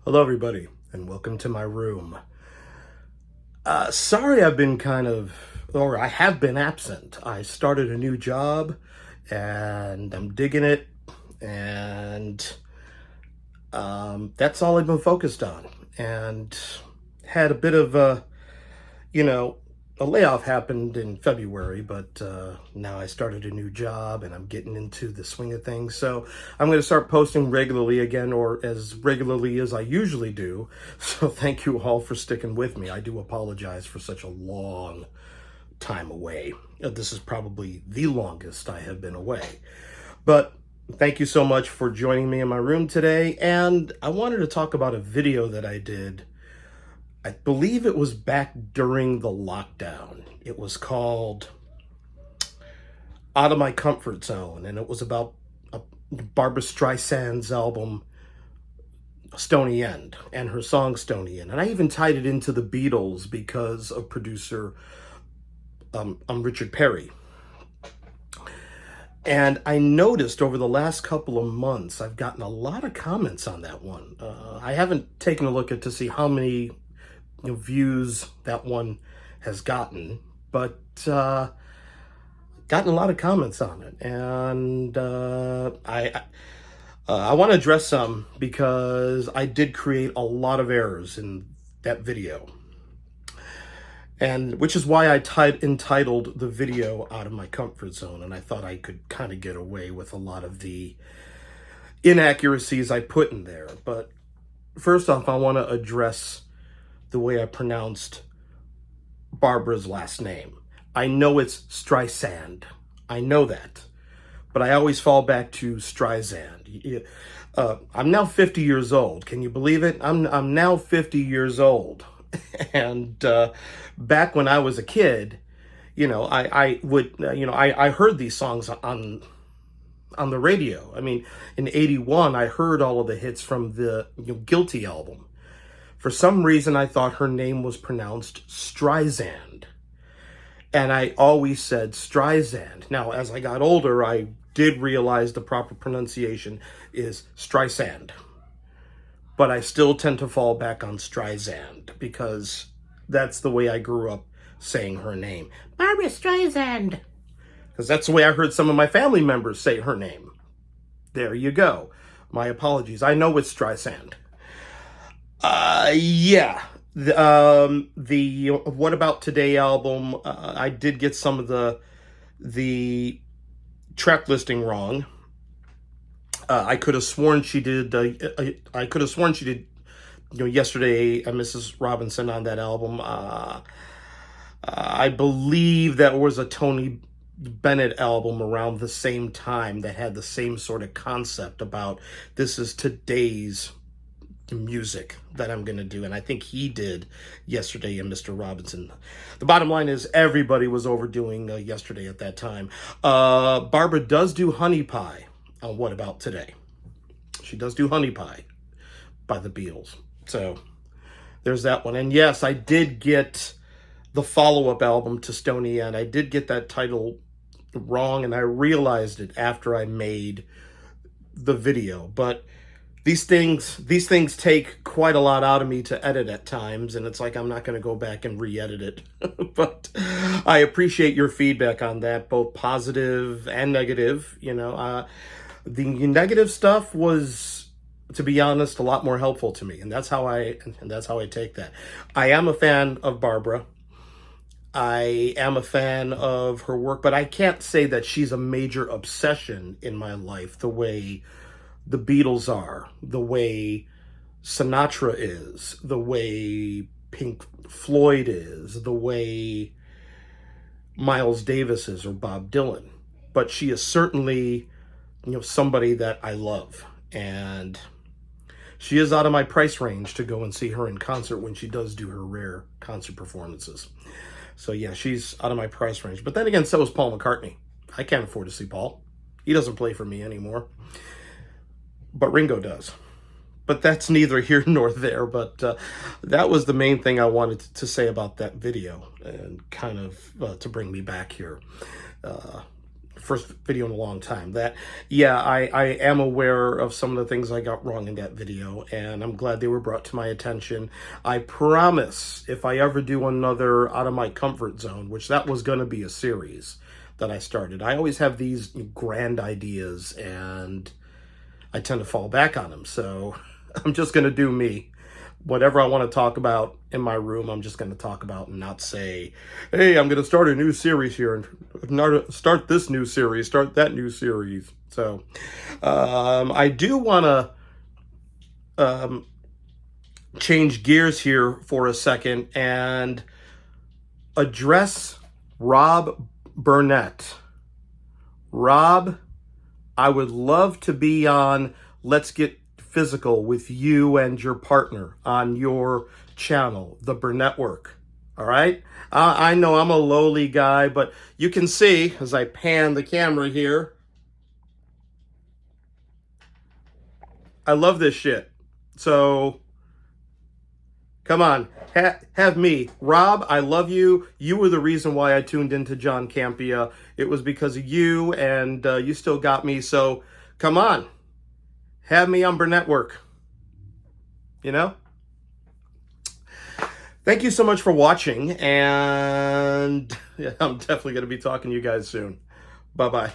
Hello, everybody, and welcome to my room. Sorry I've been I have been absent. I started a new job, and I'm digging it, and that's all I've been focused on. And had a bit of you know, a layoff happened in February, but now I started a new job and I'm getting into the swing of things. So I'm going to start posting regularly again, or as regularly as I usually do. So thank you all for sticking with me. I do apologize for such a long time away. This is probably the longest I have been away. But thank you so much for joining me in my room today. And I wanted to talk about a video that I did. I believe it was back during the lockdown. It was called Out of My Comfort Zone, and it was about Barbra Streisand's album, Stoney End, and her song Stoney End. And I even tied it into the Beatles because of producer Richard Perry. And I noticed over the last couple of months, I've gotten a lot of comments on that one. I haven't taken a look at to see how many views that one has gotten, but gotten a lot of comments on it, and I want to address some because I did create a lot of errors in that video, and which is why I entitled the video Out of My Comfort Zone, and I thought I could kind of get away with a lot of the inaccuracies I put in there. But first off, I want to address the way I pronounced Barbara's last name. I know it's Streisand. I know that. But I always fall back to Streisand. I'm now 50 years old. Can you believe it? I'm now 50 years old. And back when I was a kid, I heard these songs on the radio. I mean, in 81, I heard all of the hits from the Guilty album. For some reason, I thought her name was pronounced Streisand. And I always said Streisand. Now, as I got older, I did realize the proper pronunciation is Streisand. But I still tend to fall back on Streisand because that's the way I grew up saying her name. Barbra Streisand. Because that's the way I heard some of my family members say her name. There you go. My apologies. I know it's Streisand. The What About Today album, I did get some of the track listing wrong. I could have sworn she did. Yesterday, Mrs. Robinson on that album. I believe that was a Tony Bennett album around the same time that had the same sort of concept about this is today's music that I'm going to do. And I think he did Yesterday and Mr. Robinson. The bottom line is everybody was overdoing Yesterday at that time. Barbara does do Honey Pie on What About Today. She does do Honey Pie by the Beatles. So there's that one. And yes, I did get the follow-up album to Stoney End. I did get that title wrong, and I realized it after I made the video. But these things take quite a lot out of me to edit at times, and it's like I'm not going to go back and re-edit it. But I appreciate your feedback on that, both positive and negative. The negative stuff was, to be honest, a lot more helpful to me, and that's how I take that. I am a fan of Barbara. I am a fan of her work, but I can't say that she's a major obsession in my life the way the Beatles are, the way Sinatra is, the way Pink Floyd is, the way Miles Davis is, or Bob Dylan. But she is certainly, somebody that I love. And she is out of my price range to go and see her in concert when she does do her rare concert performances. So yeah, she's out of my price range. But then again, so is Paul McCartney. I can't afford to see Paul. He doesn't play for me anymore. But Ringo does. But that's neither here nor there. But that was the main thing I wanted to say about that video, and kind of to bring me back here first video in a long time. That, yeah, I am aware of some of the things I got wrong in that video, and I'm glad they were brought to my attention. I promise, if I ever do another Out of My Comfort Zone, which that was going to be a series that I started, I always have these grand ideas, and I tend to fall back on them. So I'm just going to do me. Whatever I want to talk about in my room, I'm just going to talk about and not say, hey, I'm going to start a new series here and start this new series, start that new series. So I do want to change gears here for a second and address Rob Burnett. Rob, I would love to be on Let's Get Physical with you and your partner on your channel, The Burnett Work. All right? I know I'm a lowly guy, but you can see as I pan the camera here, I love this shit. So come on, have me. Rob, I love you. You were the reason why I tuned into John Campea. It was because of you, and you still got me. So come on. Have me on Burnett Work. You know? Thank you so much for watching, and yeah, I'm definitely going to be talking to you guys soon. Bye-bye.